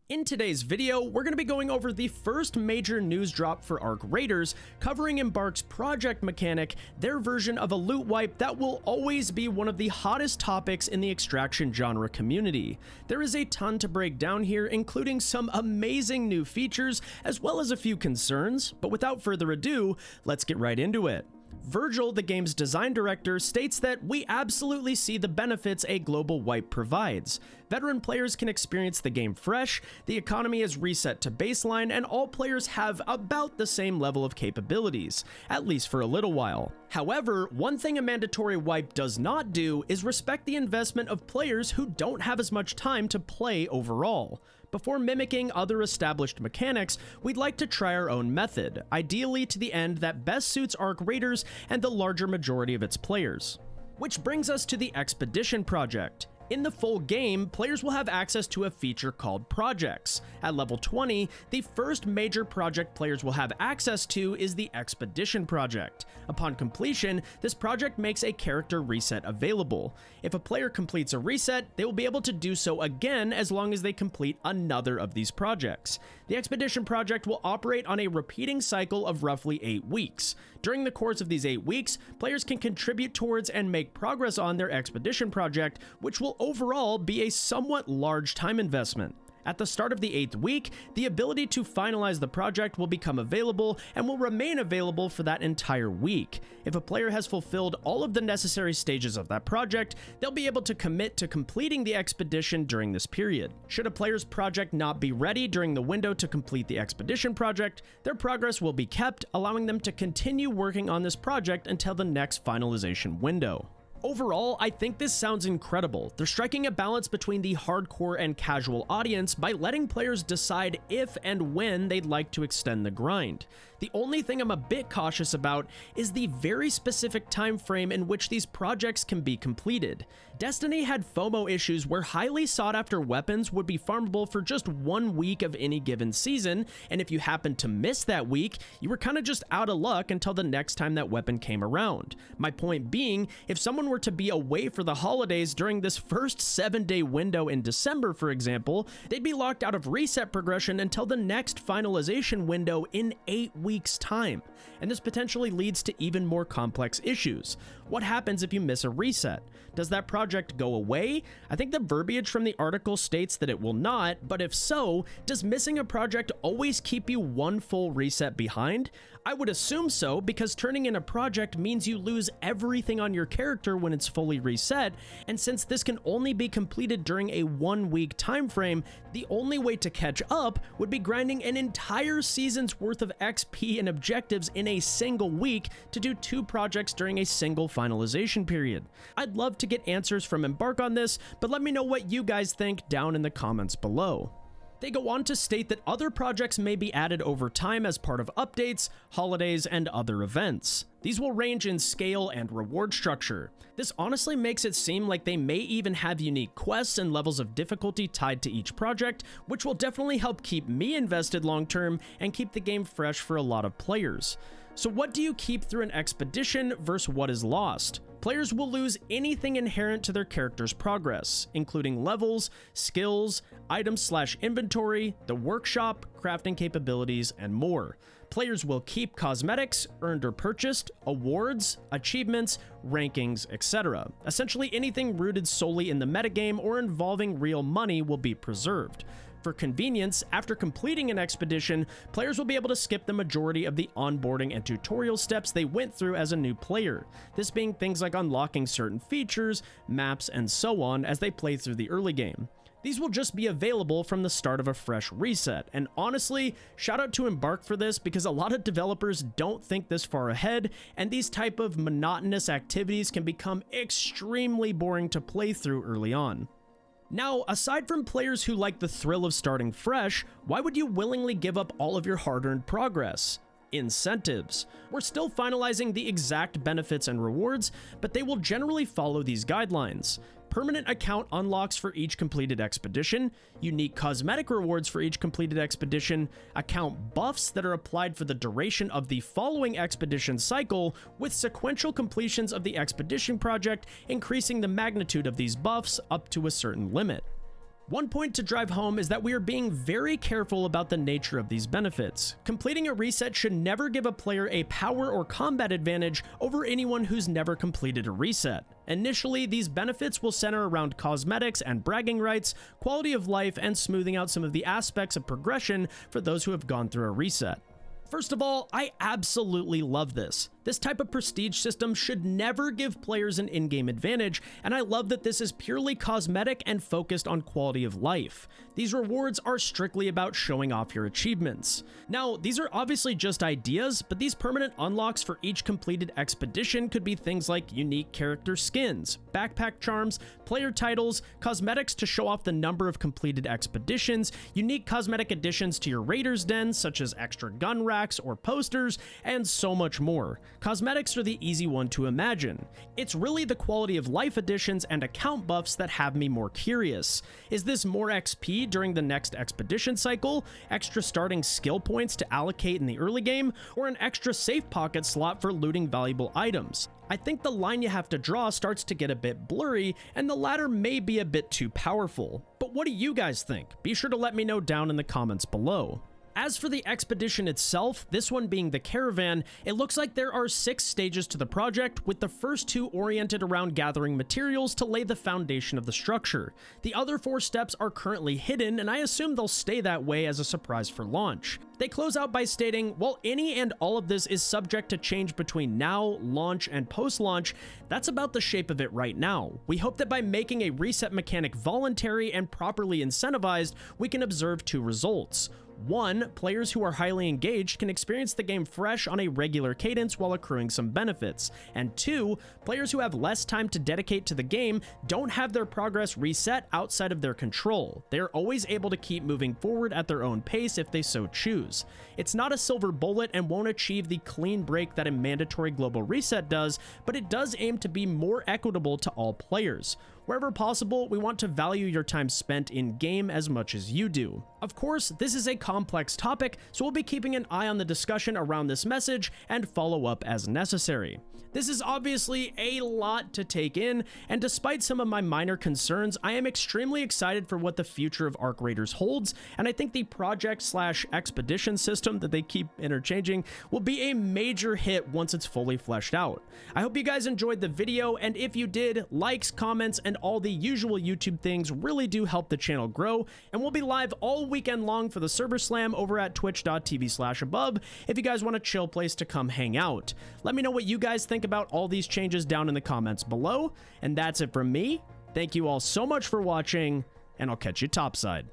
In today's video, we're going to be going over the first major news drop for Arc Raiders, covering Embarks' project mechanic, their version of a loot wipe that will always be one of the hottest topics in the extraction genre community. There is a ton to break down here, including some amazing new features, as well as a few concerns, but without further ado, let's get right into it. Virgil, the game's design director, states that we absolutely see the benefits a global wipe provides. Veteran players can experience the game fresh, the economy is reset to baseline, and all players have about the same level of capabilities, at least for a little while. However, one thing a mandatory wipe does not do is respect the investment of players who don't have as much time to play overall. Before mimicking other established mechanics, we'd like to try our own method, ideally to the end that best suits Arc Raiders and the larger majority of its players. Which brings us to the Expedition Project. In the full game, players will have access to a feature called Projects. At level 20, the first major project players will have access to is the Expedition Project. Upon completion, this project makes a character reset available. If a player completes a reset, they will be able to do so again as long as they complete another of these projects. The Expedition Project will operate on a repeating cycle of roughly 8 weeks. During the course of these 8 weeks, players can contribute towards and make progress on their Expedition Project, which will overall be a somewhat large time investment. At the start of the 8th week, the ability to finalize the project will become available and will remain available for that entire week. If a player has fulfilled all of the necessary stages of that project, they'll be able to commit to completing the expedition during this period. Should a player's project not be ready during the window to complete the expedition project, their progress will be kept, allowing them to continue working on this project until the next finalization window. Overall, I think this sounds incredible. They're striking a balance between the hardcore and casual audience by letting players decide if and when they'd like to extend the grind. The only thing I'm a bit cautious about is the very specific time frame in which these projects can be completed. Destiny had FOMO issues where highly sought after weapons would be farmable for just 1 week of any given season, and if you happened to miss that week, you were kinda just out of luck until the next time that weapon came around. My point being, if someone were to be away for the holidays during this first 7-day window in December, for example, they'd be locked out of reset progression until the next finalization window in 8 weeks' time, and this potentially leads to even more complex issues. What happens if you miss a reset? Does that project go away? I think the verbiage from the article states that it will not, but if so, does missing a project always keep you one full reset behind? I would assume so, because turning in a project means you lose everything on your character when it's fully reset, and since this can only be completed during a 1-week time frame, the only way to catch up would be grinding an entire season's worth of XP and objectives in a single week to do 2 projects during a single finalization period. I'd love to get answers from Embark on this, but let me know what you guys think down in the comments below. They go on to state that other projects may be added over time as part of updates, holidays, and other events. These will range in scale and reward structure. This honestly makes it seem like they may even have unique quests and levels of difficulty tied to each project, which will definitely help keep me invested long term and keep the game fresh for a lot of players. So what do you keep through an expedition versus what is lost? Players will lose anything inherent to their character's progress, including levels, skills, items/inventory, the workshop, crafting capabilities, and more. Players will keep cosmetics, earned or purchased, awards, achievements, rankings, etc. Essentially anything rooted solely in the metagame or involving real money will be preserved. For convenience, after completing an expedition, players will be able to skip the majority of the onboarding and tutorial steps they went through as a new player, this being things like unlocking certain features, maps, and so on as they play through the early game. These will just be available from the start of a fresh reset, and honestly, shout out to Embark for this because a lot of developers don't think this far ahead, and these type of monotonous activities can become extremely boring to play through early on. Now, aside from players who like the thrill of starting fresh, why would you willingly give up all of your hard-earned progress? Incentives. We're still finalizing the exact benefits and rewards, but they will generally follow these guidelines. Permanent account unlocks for each completed expedition, unique cosmetic rewards for each completed expedition, account buffs that are applied for the duration of the following expedition cycle, with sequential completions of the expedition project increasing the magnitude of these buffs up to a certain limit. One point to drive home is that we are being very careful about the nature of these benefits. Completing a reset should never give a player a power or combat advantage over anyone who's never completed a reset. Initially, these benefits will center around cosmetics and bragging rights, quality of life, and smoothing out some of the aspects of progression for those who have gone through a reset. First of all, I absolutely love this. This type of prestige system should never give players an in-game advantage, and I love that this is purely cosmetic and focused on quality of life. These rewards are strictly about showing off your achievements. Now, these are obviously just ideas, but these permanent unlocks for each completed expedition could be things like unique character skins, backpack charms, player titles, cosmetics to show off the number of completed expeditions, unique cosmetic additions to your raiders' dens such as extra gun racks or posters, and so much more. Cosmetics are the easy one to imagine. It's really the quality of life additions and account buffs that have me more curious. Is this more XP during the next expedition cycle, extra starting skill points to allocate in the early game, or an extra safe pocket slot for looting valuable items? I think the line you have to draw starts to get a bit blurry, and the latter may be a bit too powerful. But what do you guys think? Be sure to let me know down in the comments below. As for the expedition itself, this one being the caravan, it looks like there are 6 stages to the project, with the first 2 oriented around gathering materials to lay the foundation of the structure. The other 4 steps are currently hidden, and I assume they'll stay that way as a surprise for launch. They close out by stating, while any and all of this is subject to change between now, launch, and post-launch, that's about the shape of it right now. We hope that by making a reset mechanic voluntary and properly incentivized, we can observe 2 results. 1, players who are highly engaged can experience the game fresh on a regular cadence while accruing some benefits. And 2, players who have less time to dedicate to the game don't have their progress reset outside of their control. They are always able to keep moving forward at their own pace if they so choose. It's not a silver bullet and won't achieve the clean break that a mandatory global reset does, but it does aim to be more equitable to all players. Wherever possible, we want to value your time spent in-game as much as you do. Of course, this is a complex topic, so we'll be keeping an eye on the discussion around this message and follow up as necessary. This is obviously a lot to take in, and despite some of my minor concerns, I am extremely excited for what the future of Arc Raiders holds, and I think the project/expedition system that they keep interchanging will be a major hit once it's fully fleshed out. I hope you guys enjoyed the video, and if you did, likes, comments, and all the usual YouTube things really do help the channel grow, and we'll be live all weekend long for the Server Slam over at twitch.tv/above if you guys want a chill place to come hang out. Let me know what you guys think about all these changes down in the comments below, and that's it from me. Thank you all so much for watching, and I'll catch you topside.